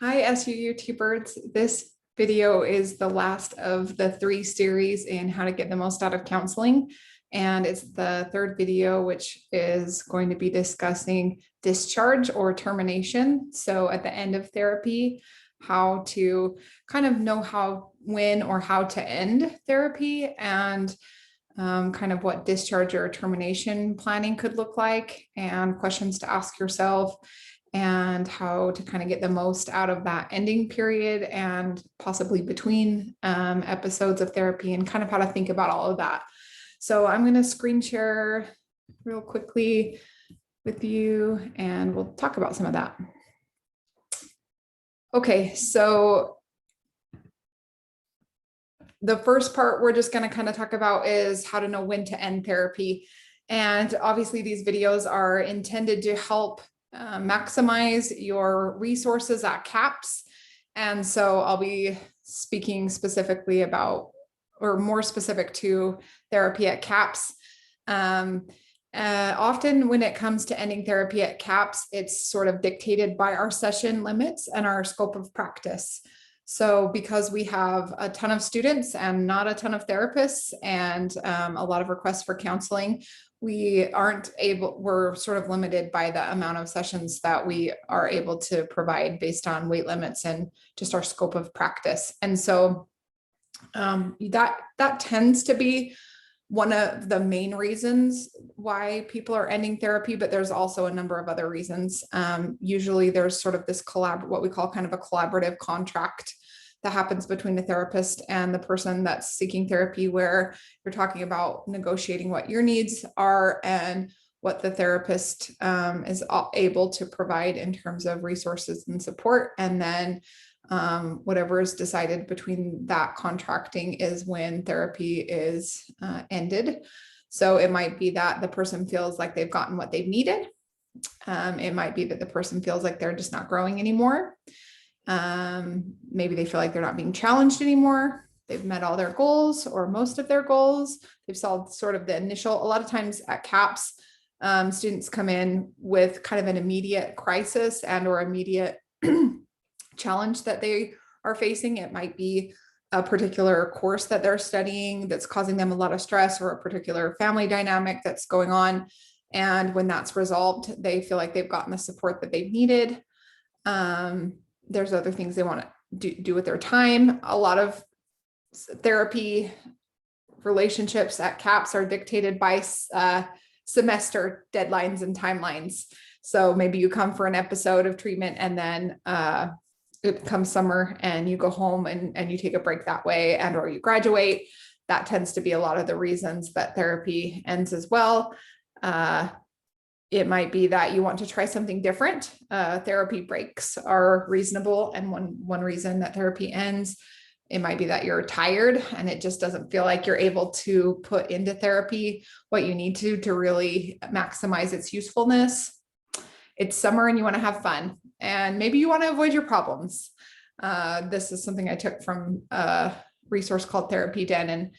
Hi, SUU T-Birds. This video is the last of the 3 series in how to get the most out of counseling. And it's the third video, which is going to be discussing discharge or termination. So at the end of therapy, how to kind of know when or how to end therapy, and kind of what discharge or termination planning could look like, and questions to ask yourself, and how to kind of get the most out of that ending period and possibly between episodes of therapy, and kind of how to think about all of that. So I'm going to screen share real quickly with you and we'll talk about some of that. Okay, so the first part we're just going to kind of talk about is how to know when to end therapy. And obviously these videos are intended to help maximize your resources at CAPS. And so I'll be speaking specifically about, or more specific to, therapy at CAPS. Often when it comes to ending therapy at CAPS, it's sort of dictated by our session limits and our scope of practice. So because we have a ton of students and not a ton of therapists, and a lot of requests for counseling, we're sort of limited by the amount of sessions that we are able to provide based on weight limits and just our scope of practice. And so that tends to be one of the main reasons why people are ending therapy, but there's also a number of other reasons. Usually there's sort of this what we call kind of a collaborative contract that happens between the therapist and the person that's seeking therapy, where you're talking about negotiating what your needs are and what the therapist is able to provide in terms of resources and support. And then whatever is decided between that contracting is when therapy is ended. So it might be that the person feels like they've gotten what they've needed. It might be that the person feels like they're just not growing anymore. Maybe they feel like they're not being challenged anymore. They've met all their goals or most of their goals. They've solved sort of the initial, a lot of times at CAPS, students come in with kind of an immediate crisis and or immediate challenge that they are facing. It might be a particular course that they're studying that's causing them a lot of stress, or a particular family dynamic that's going on. And when that's resolved, they feel like they've gotten the support that they've needed. There's other things they want to do with their time. A lot of therapy relationships at CAPS are dictated by semester deadlines and timelines. So maybe you come for an episode of treatment and then it comes summer and you go home and you take a break that way, and or you graduate. That tends to be a lot of the reasons that therapy ends as well. It might be that you want to try something different. Therapy breaks are reasonable, and one reason that therapy ends. It might be that you're tired and it just doesn't feel like you're able to put into therapy what you need to really maximize its usefulness. It's summer and you want to have fun, and maybe you want to avoid your problems. This is something I took from a resource called Therapy Den,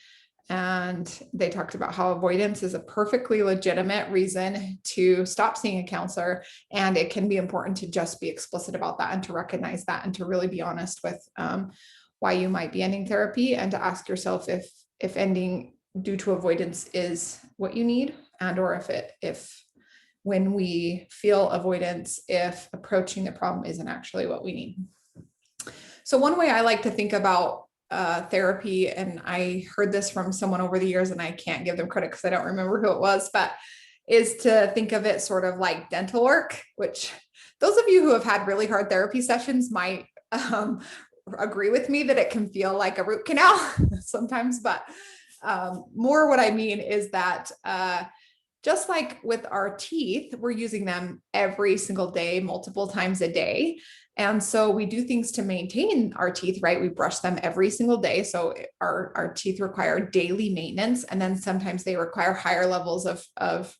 and they talked about how avoidance is a perfectly legitimate reason to stop seeing a counselor. And it can be important to just be explicit about that and to recognize that and to really be honest with why you might be ending therapy, and to ask yourself if ending due to avoidance is what you need, and or if when we feel avoidance, if approaching the problem isn't actually what we need. So one way I like to think about therapy, and I heard this from someone over the years and I can't give them credit because I don't remember who it was, but is to think of it sort of like dental work, which those of you who have had really hard therapy sessions might agree with me that it can feel like a root canal sometimes. But more what I mean is that just like with our teeth, we're using them every single day, multiple times a day. And so we do things to maintain our teeth, right? We brush them every single day. So our teeth require daily maintenance. And then sometimes they require higher levels of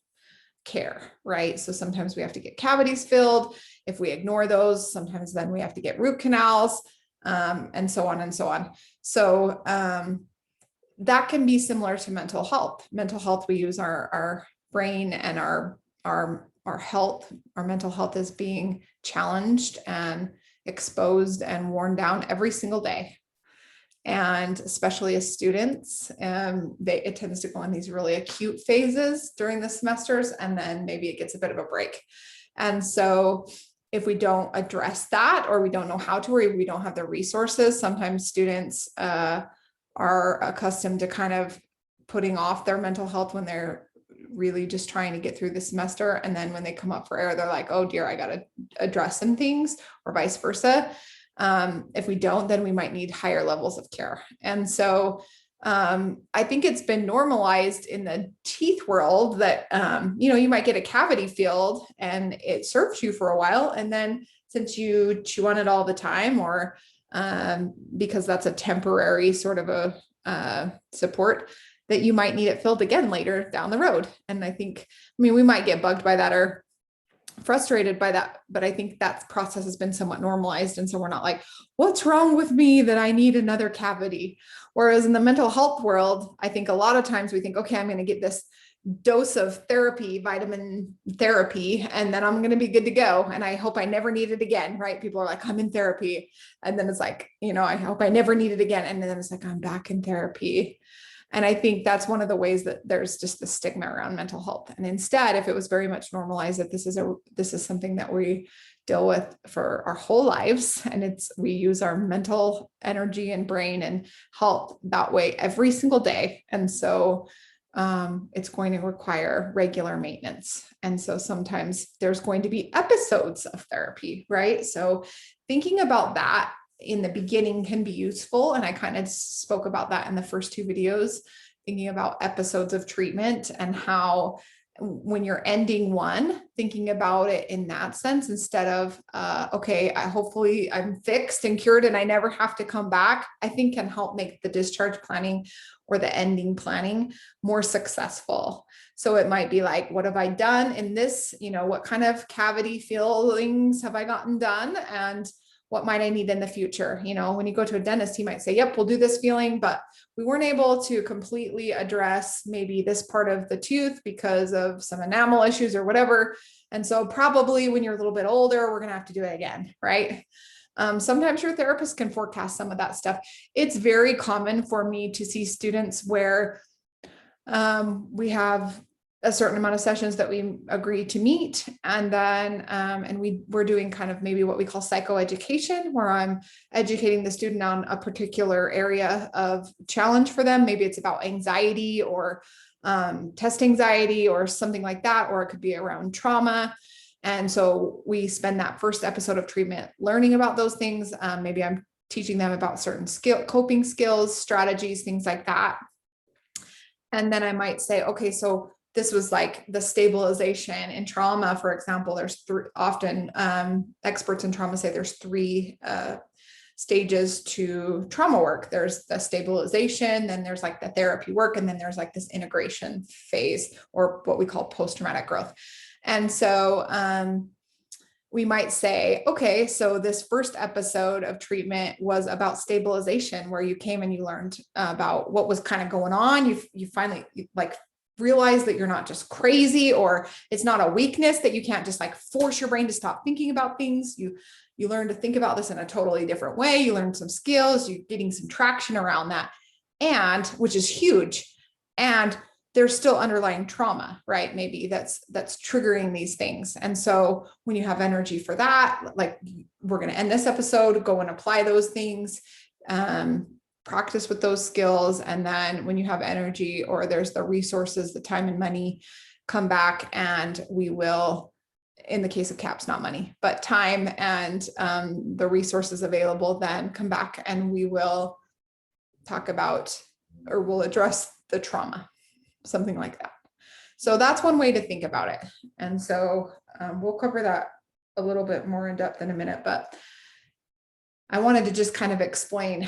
care, right? So sometimes we have to get cavities filled. If we ignore those, sometimes then we have to get root canals, and so on and so on. So that can be similar to mental health. Mental health, we use our brain and our health, our mental health is being challenged and exposed and worn down every single day. And especially as students, it tends to go in these really acute phases during the semesters, and then maybe it gets a bit of a break. And so if we don't address that, or we don't know how to, or we don't have the resources, sometimes students are accustomed to kind of putting off their mental health when they're really just trying to get through the semester. And then when they come up for air, they're like, oh dear, I got to address some things, or vice versa. If we don't, then we might need higher levels of care. And so I think it's been normalized in the teeth world that, you might get a cavity filled and it serves you for a while. And then since you chew on it all the time, or because that's a temporary sort of a support, that you might need it filled again later down the road. And we might get bugged by that or frustrated by that, but I think that process has been somewhat normalized. And so we're not like, what's wrong with me that I need another cavity? Whereas in the mental health world, I think a lot of times we think, okay, I'm going to get this dose of therapy, vitamin therapy, and then I'm going to be good to go. And I hope I never need it again, right? People are like, I'm in therapy. And then it's like, I hope I never need it again. And then it's like, I'm back in therapy. And I think that's one of the ways that there's just the stigma around mental health. And instead, if it was very much normalized that this is something that we deal with for our whole lives, and we use our mental energy and brain and health that way every single day. And so it's going to require regular maintenance. And so sometimes there's going to be episodes of therapy, right? So thinking about that in the beginning can be useful. And I kind of spoke about that in the first two videos, thinking about episodes of treatment and how when you're ending one, thinking about it in that sense, instead of, okay, hopefully I'm fixed and cured and I never have to come back, I think can help make the discharge planning or the ending planning more successful. So it might be like, what have I done in this? What kind of cavity fillings have I gotten done? And what might I need in the future? When you go to a dentist, he might say, yep, we'll do this feeling, but we weren't able to completely address maybe this part of the tooth because of some enamel issues or whatever. And so probably when you're a little bit older, we're going to have to do it again, right? Sometimes your therapist can forecast some of that stuff. It's very common for me to see students where we have a certain amount of sessions that we agree to meet. And then, we're doing kind of maybe what we call psychoeducation, where I'm educating the student on a particular area of challenge for them. Maybe it's about anxiety or test anxiety or something like that, or it could be around trauma. And so we spend that first episode of treatment learning about those things. Maybe I'm teaching them about certain coping skills, strategies, things like that. And then I might say, okay, so this was like the stabilization in trauma, for example. There's often experts in trauma say there's three stages to trauma work. There's the stabilization, then there's like the therapy work, and then there's like this integration phase, or what we call post-traumatic growth. And so we might say, okay, so this first episode of treatment was about stabilization, where you came and you learned about what was kind of going on. You finally realize that you're not just crazy, or it's not a weakness, that you can't just like force your brain to stop thinking about things. You learn to think about this in a totally different way. You learn some skills, you're getting some traction around that, and which is huge. And there's still underlying trauma, right? Maybe that's triggering these things. And so when you have energy for that, like, we're going to end this episode, go and apply those things, practice with those skills. And then when you have energy, or there's the resources, the time and money, come back, and we will, in the case of CAPS, not money, but time and the resources available, then come back and we will talk about, or we'll address the trauma, something like that. So that's one way to think about it. And so we'll cover that a little bit more in depth in a minute, but I wanted to just kind of explain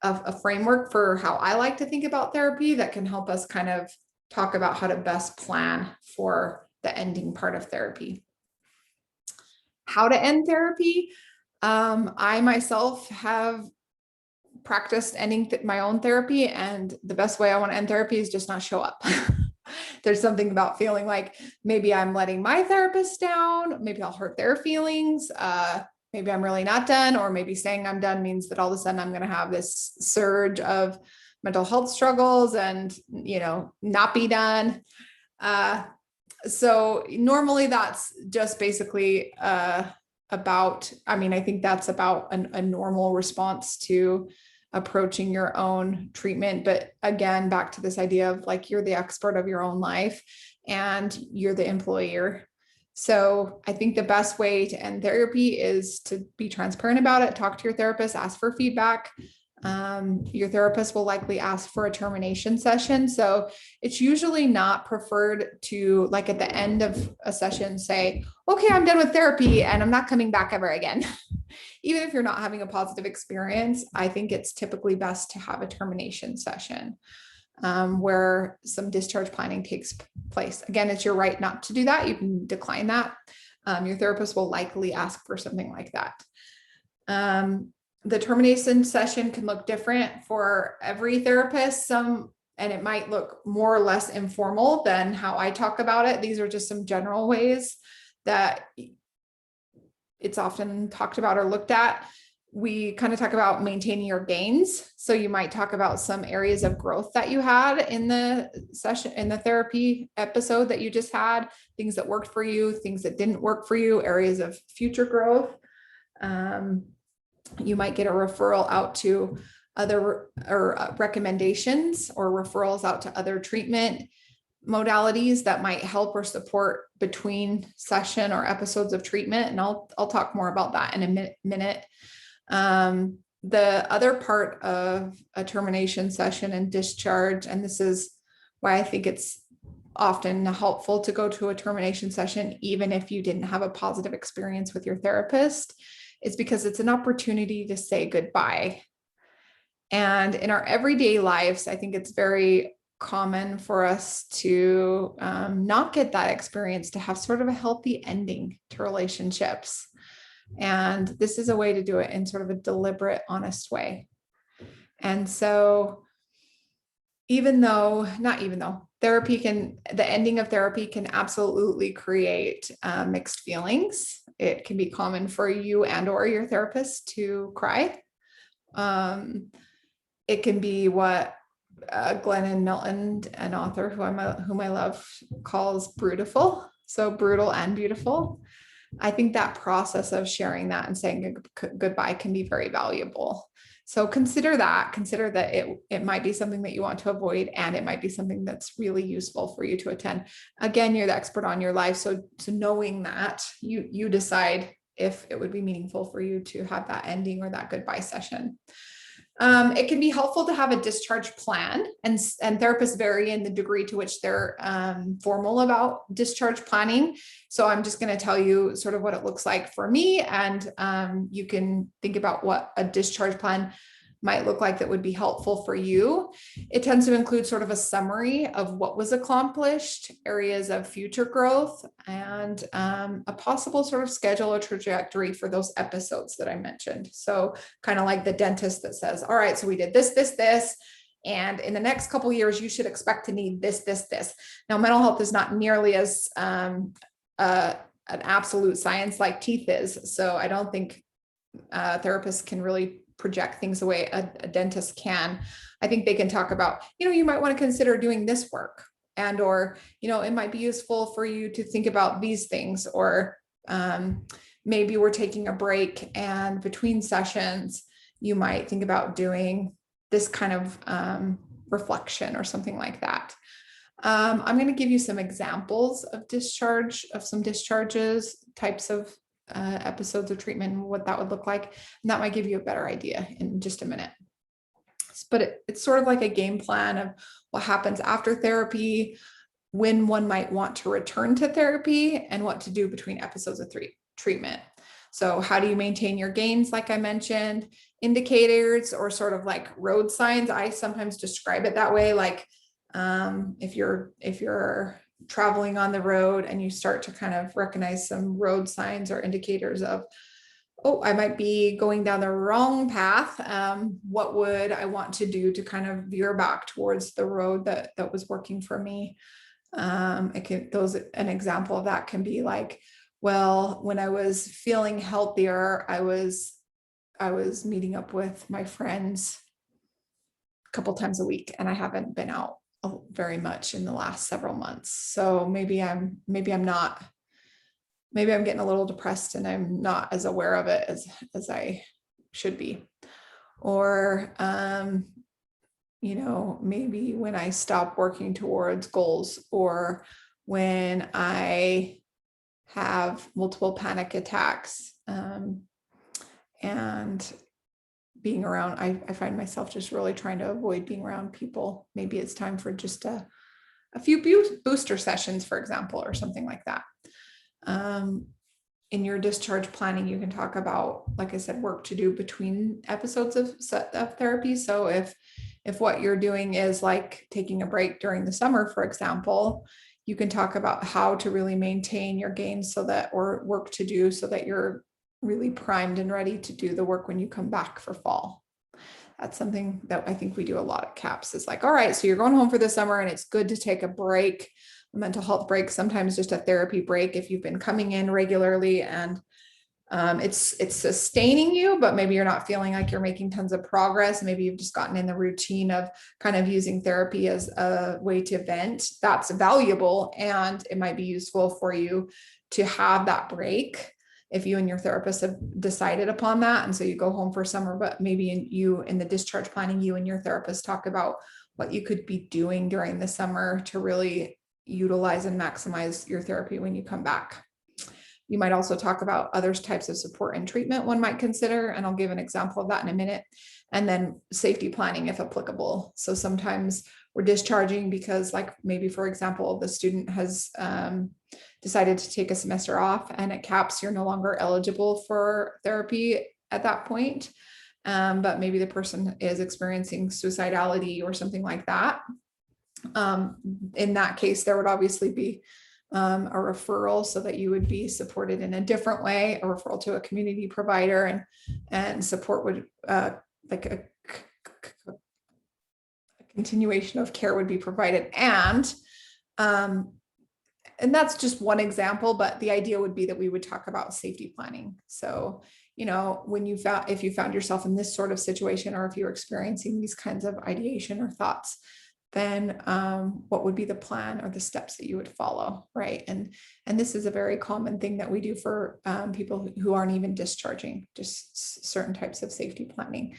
a framework for how I like to think about therapy that can help us kind of talk about how to best plan for the ending part of therapy. How to end therapy. I myself have practiced ending my own therapy, and the best way I want to end therapy is just not show up. There's something about feeling like maybe I'm letting my therapist down, maybe I'll hurt their feelings, maybe I'm really not done, or maybe saying I'm done means that all of a sudden I'm going to have this surge of mental health struggles and, not be done. So normally that's just basically about, I think that's about a normal response to approaching your own treatment. But again, back to this idea of like, you're the expert of your own life and you're the employer. So I think the best way to end therapy is to be transparent about it, talk to your therapist, ask for feedback. Your therapist will likely ask for a termination session. So it's usually not preferred to, like, at the end of a session, say, okay, I'm done with therapy and I'm not coming back ever again. Even if you're not having a positive experience, I think it's typically best to have a termination session where some discharge planning takes place. Again, it's your right not to do that. You can decline that. Your therapist will likely ask for something like that. The termination session can look different for every therapist. And it might look more or less informal than how I talk about it. These are just some general ways that it's often talked about or looked at. We kind of talk about maintaining your gains. So you might talk about some areas of growth that you had in the session, in the therapy episode that you just had, things that worked for you, things that didn't work for you, areas of future growth. You might get a referral out to other or recommendations or referrals out to other treatment modalities that might help or support between session or episodes of treatment. And I'll talk more about that in a minute. The other part of a termination session and discharge, and this is why I think it's often helpful to go to a termination session, even if you didn't have a positive experience with your therapist, is because it's an opportunity to say goodbye. And in our everyday lives, I think it's very common for us to not get that experience, to have sort of a healthy ending to relationships. And this is a way to do it in sort of a deliberate, honest way. And so the ending of therapy can absolutely create mixed feelings. It can be common for you and or your therapist to cry. It can be what Glennon Milton, an author whom I love, calls brutiful. So brutal and beautiful. I think that process of sharing that and saying goodbye can be very valuable. So consider that it might be something that you want to avoid, and it might be something that's really useful for you to attend. Again, you're the expert on your life. So knowing that, you decide if it would be meaningful for you to have that ending or that goodbye session. It can be helpful to have a discharge plan, and therapists vary in the degree to which they're formal about discharge planning. So I'm just going to tell you sort of what it looks like for me, and you can think about what a discharge plan might look like that would be helpful for you. It tends to include sort of a summary of what was accomplished, areas of future growth, and a possible sort of schedule or trajectory for those episodes that I mentioned. So kind of like the dentist that says, all right, so we did this, and in the next couple of years, you should expect to need this. Now, mental health is not nearly as an absolute science like teeth is. So I don't think therapists can really project things the way a dentist can. I think they can talk about, you might want to consider doing this work, and, or, it might be useful for you to think about these things, or maybe we're taking a break and between sessions, you might think about doing this kind of reflection or something like that. I'm going to give you some examples of some discharges, types of episodes of treatment, and what that would look like. And that might give you a better idea in just a minute. But it's sort of like a game plan of what happens after therapy, when one might want to return to therapy, and what to do between episodes of treatment. So how do you maintain your gains? Like I mentioned, indicators or sort of like road signs. I sometimes describe it that way. Like if you're traveling on the road and you start to kind of recognize some road signs or indicators of, oh, I might be going down the wrong path. What would I want to do to kind of veer back towards the road that was working for me? An example of that can be like, Well, when I was feeling healthier, I was meeting up with my friends a couple times a week, and I haven't been out very much in the last several months. So maybe I'm not, maybe I'm getting a little depressed and I'm not as aware of it as I should be. Or you know, maybe when I stop working towards goals, or when I have multiple panic attacks, and being around, I find myself just really trying to avoid being around people. Maybe it's time for just a few booster sessions, for example, or something like that. In your discharge planning, you can talk about, like I said, work to do between episodes of therapy. So if what you're doing is like taking a break during the summer, for example, you can talk about how to really maintain your gains so that, or work to do so that you're really primed and ready to do the work when you come back for fall. That's something that I think we do a lot at CAPS, is like, all right, so you're going home for the summer and it's good to take a break, a mental health break, sometimes just a therapy break if you've been coming in regularly and it's sustaining you, but maybe you're not feeling like you're making tons of progress. Maybe you've just gotten in the routine of kind of using therapy as a way to vent. That's valuable, and it might be useful for you to have that break if you and your therapist have decided upon that. And so you go home for summer, but maybe in the discharge planning, you and your therapist talk about what you could be doing during the summer to really utilize and maximize your therapy when you come back. You might also talk about other types of support and treatment one might consider, and I'll give an example of that in a minute. And then safety planning if applicable. So sometimes we're discharging because, like, maybe, for example, the student has decided to take a semester off, and at CAPS you're no longer eligible for therapy at that point. But maybe the person is experiencing suicidality or something like that. In that case, there would obviously be a referral so that you would be supported in a different way, a referral to a community provider, and support would like a continuation of care would be provided. And that's just one example, but the idea would be that we would talk about safety planning. So, you know, if you found yourself in this sort of situation, or if you're experiencing these kinds of ideation or thoughts, then what would be the plan or the steps that you would follow, right? And this is a very common thing that we do for people who aren't even discharging, just certain types of safety planning,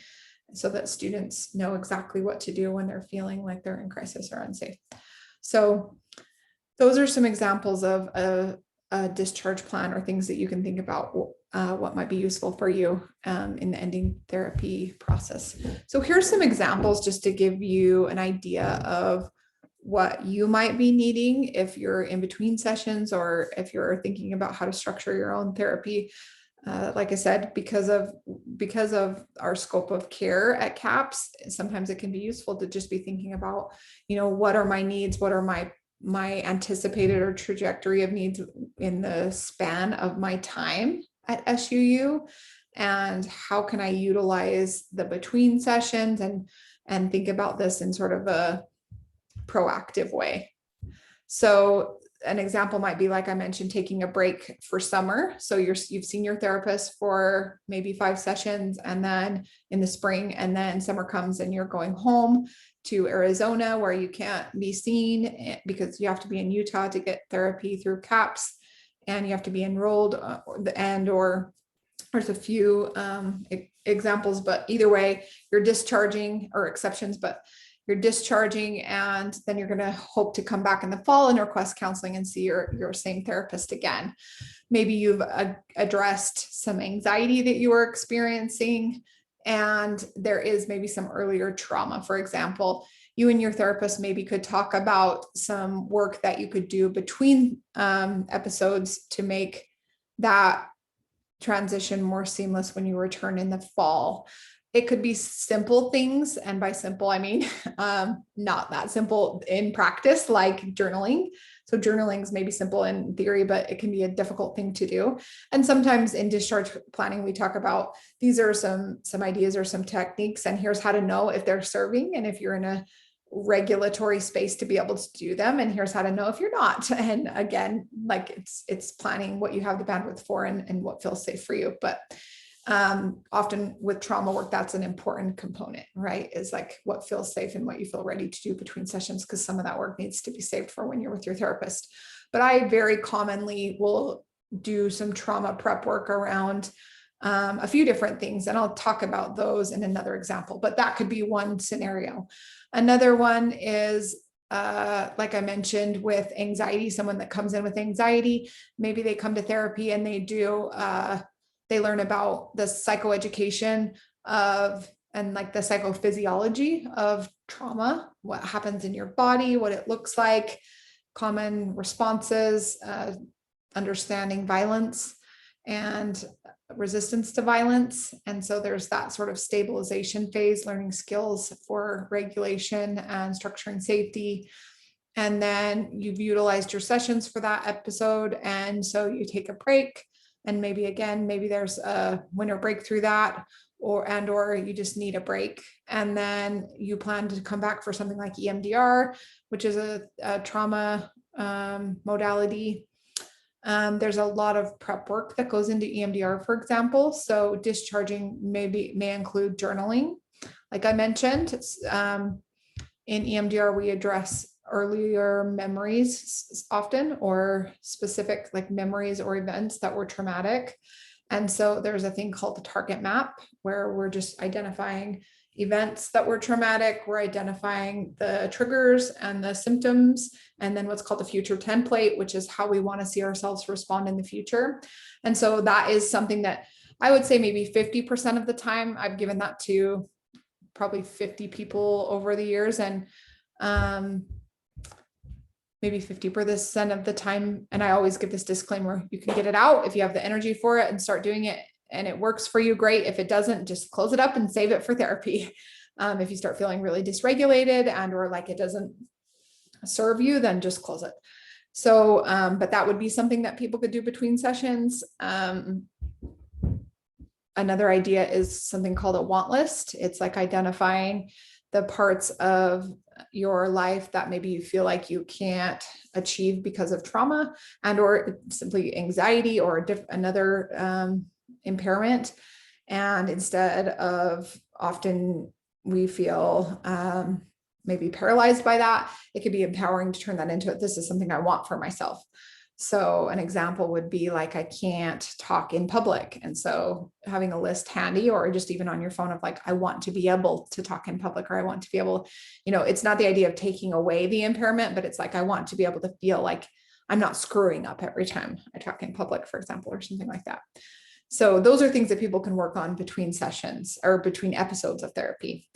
so that students know exactly what to do when they're feeling like they're in crisis or unsafe. So those are some examples of a discharge plan, or things that you can think about what might be useful for you in the ending therapy process. So here's some examples just to give you an idea of what you might be needing if you're in between sessions, or if you're thinking about how to structure your own therapy. Like I said, because of our scope of care at CAPS, sometimes it can be useful to just be thinking about, you know, what are my needs? What are my anticipated or trajectory of needs in the span of my time at SUU, and how can I utilize the between sessions and think about this in sort of a proactive way. So an example might be, like I mentioned, taking a break for summer. So you've seen your therapist for maybe 5 sessions, and then in the spring, and then summer comes and you're going home to Arizona where you can't be seen because you have to be in Utah to get therapy through CAPS, and you have to be enrolled, or there's a few examples, but either way, you're discharging, or exceptions, but you're discharging, and then you're going to hope to come back in the fall and request counseling and see your same therapist again. Maybe you've addressed some anxiety that you were experiencing, and there is maybe some earlier trauma. For example, you and your therapist maybe could talk about some work that you could do between episodes to make that transition more seamless when you return in the fall. It could be simple things, and by simple I mean not that simple in practice, like journaling. So journaling is maybe simple in theory, but it can be a difficult thing to do. And sometimes in discharge planning, we talk about, these are some ideas or some techniques, and here's how to know if they're serving, and if you're in regulatory space to be able to do them. And here's how to know if you're not. And again, like it's planning what you have the bandwidth for and what feels safe for you. But often with trauma work, that's an important component, right? Is like what feels safe and what you feel ready to do between sessions, because some of that work needs to be saved for when you're with your therapist. But I very commonly will do some trauma prep work around a few different things, and I'll talk about those in another example, but that could be one scenario. Another one is, like I mentioned, with anxiety, someone that comes in with anxiety, maybe they come to therapy and they learn about the psychoeducation of, and like the psychophysiology of trauma, what happens in your body, what it looks like, common responses, understanding violence and resistance to violence. And so there's that sort of stabilization phase, learning skills for regulation and structuring safety. And then you've utilized your sessions for that episode. And so you take a break, and maybe there's a winter break through that, or you just need a break. And then you plan to come back for something like EMDR, which is a trauma modality. There's a lot of prep work that goes into EMDR, for example. So discharging may include journaling. Like I mentioned, in EMDR, we address earlier memories often, or specific like memories or events that were traumatic. And so there's a thing called the target map, where we're just identifying events that were traumatic. We're identifying the triggers and the symptoms, and then what's called the future template, which is how we want to see ourselves respond in the future. And so that is something that I would say maybe 50% of the time I've given that to probably 50 people over the years, and maybe 50% of the time. And I always give this disclaimer: you can get it out if you have the energy for it and start doing it, and it works for you, great. If it doesn't, just close it up and save it for therapy. If you start feeling really dysregulated and or like it doesn't serve you, then just close it. So, but that would be something that people could do between sessions. Another idea is something called a want list. It's like identifying the parts of your life that maybe you feel like you can't achieve because of trauma and or simply anxiety or another impairment. And instead of, often we feel maybe paralyzed by that, it could be empowering to turn that into, this is something I want for myself. So an example would be like, I can't talk in public. And so having a list handy, or just even on your phone, of like, I want to be able to talk in public, or I want to be able, it's not the idea of taking away the impairment, but it's like, I want to be able to feel like I'm not screwing up every time I talk in public, for example, or something like that. So those are things that people can work on between sessions or between episodes of therapy.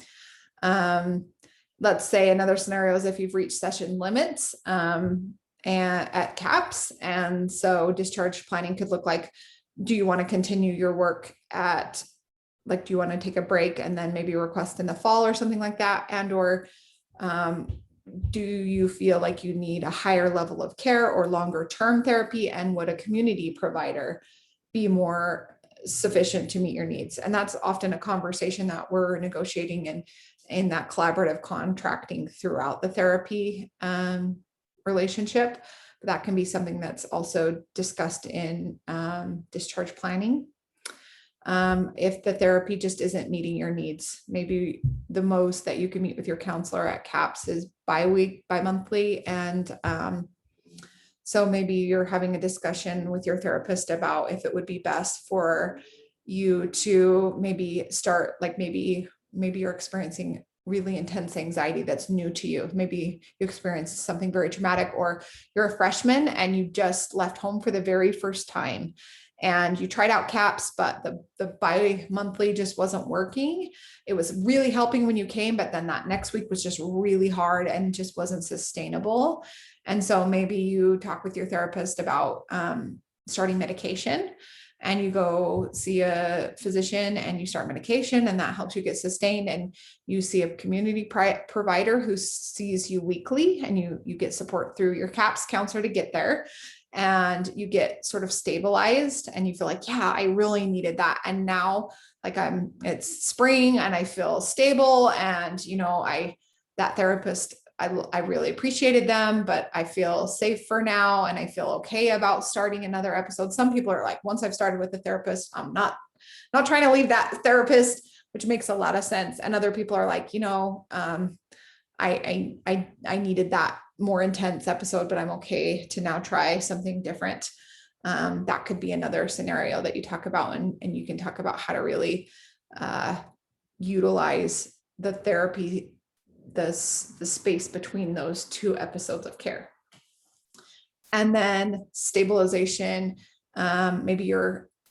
Let's say another scenario is if you've reached session limits and at CAPS. And so discharge planning could look like, do you want to continue your work at, like, do you want to take a break and then maybe request in the fall or something like that? And, or do you feel like you need a higher level of care or longer term therapy? And would a community provider be more sufficient to meet your needs? And that's often a conversation that we're negotiating in that collaborative contracting throughout the therapy relationship. But that can be something that's also discussed in discharge planning. If the therapy just isn't meeting your needs, maybe the most that you can meet with your counselor at CAPS is bi-monthly. And so maybe you're having a discussion with your therapist about if it would be best for you to maybe start, like maybe you're experiencing really intense anxiety that's new to you. Maybe you experienced something very traumatic, or you're a freshman and you just left home for the very first time and you tried out CAPS, but the bi-monthly just wasn't working. It was really helping when you came, but then that next week was just really hard and just wasn't sustainable. And so maybe you talk with your therapist about starting medication, and you go see a physician and you start medication, and that helps you get sustained. And you see a community provider who sees you weekly, and you get support through your CAPS counselor to get there, and you get sort of stabilized and you feel like, yeah, I really needed that. And now, like, it's spring and I feel stable, and that therapist, I really appreciated them, but I feel safe for now. And I feel okay about starting another episode. Some people are like, once I've started with the therapist, I'm not trying to leave that therapist, which makes a lot of sense. And other people are like, I needed that more intense episode, but I'm okay to now try something different. That could be another scenario that you talk about, and you can talk about how to really utilize the therapy, the space between those two episodes of care. And then stabilization. Maybe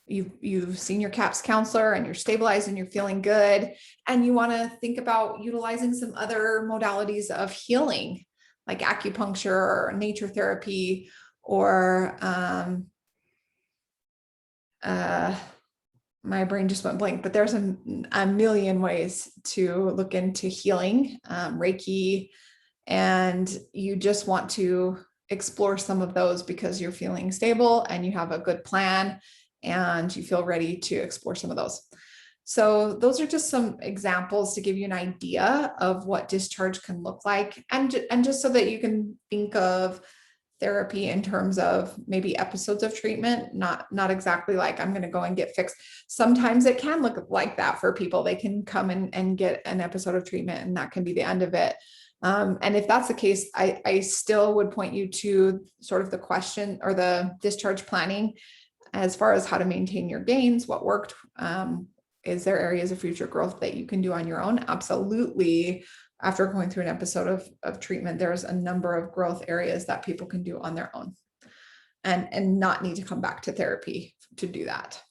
you've seen your CAPS counselor and you're stabilized and you're feeling good, and you want to think about utilizing some other modalities of healing, like acupuncture or nature therapy, or my brain just went blank, but there's a million ways to look into healing, Reiki, and you just want to explore some of those because you're feeling stable and you have a good plan and you feel ready to explore some of those. So those are just some examples to give you an idea of what discharge can look like, and just so that you can think of therapy in terms of maybe episodes of treatment, not exactly like I'm going to go and get fixed. Sometimes it can look like that for people. They can come and get an episode of treatment and that can be the end of it. And if that's the case, I still would point you to sort of the question or the discharge planning as far as how to maintain your gains, what worked. Is there areas of future growth that you can do on your own? Absolutely. After going through an episode of treatment, there's a number of growth areas that people can do on their own and not need to come back to therapy to do that.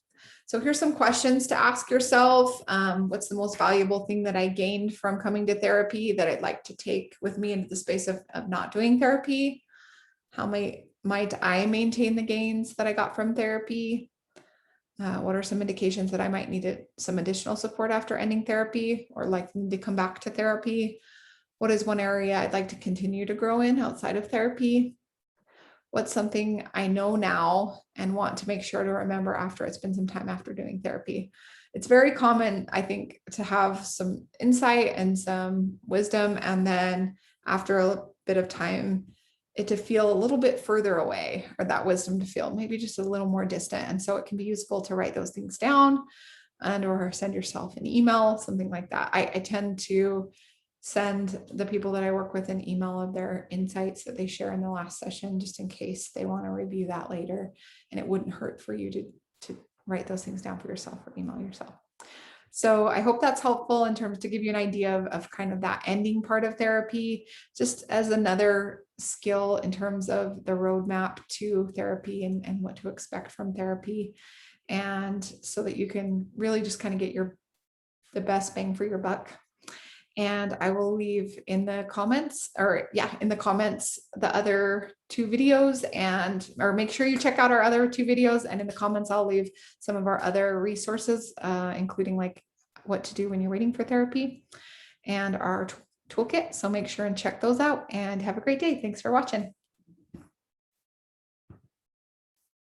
So here's some questions to ask yourself. What's the most valuable thing that I gained from coming to therapy that I'd like to take with me into the space of not doing therapy? How might I maintain the gains that I got from therapy? What are some indications that I might need some additional support after ending therapy, or like need to come back to therapy? What is one area I'd like to continue to grow in outside of therapy? What's something I know now and want to make sure to remember after it's been some time after doing therapy? It's very common, I think, to have some insight and some wisdom, and then after a bit of time, it to feel a little bit further away, or that wisdom to feel maybe just a little more distant. And so it can be useful to write those things down and or send yourself an email, something like that. I tend to send the people that I work with an email of their insights that they share in the last session, just in case they want to review that later. And it wouldn't hurt for you to write those things down for yourself or email yourself. So I hope that's helpful in terms to give you an idea of kind of that ending part of therapy, just as another skill in terms of the roadmap to therapy and what to expect from therapy. And so that you can really just kind of get the best bang for your buck. And I will leave in the comments the other two videos, or make sure you check out our other two videos. And in the comments, I'll leave some of our other resources, including like what to do when you're waiting for therapy and our toolkit. So make sure and check those out and have a great day. Thanks for watching.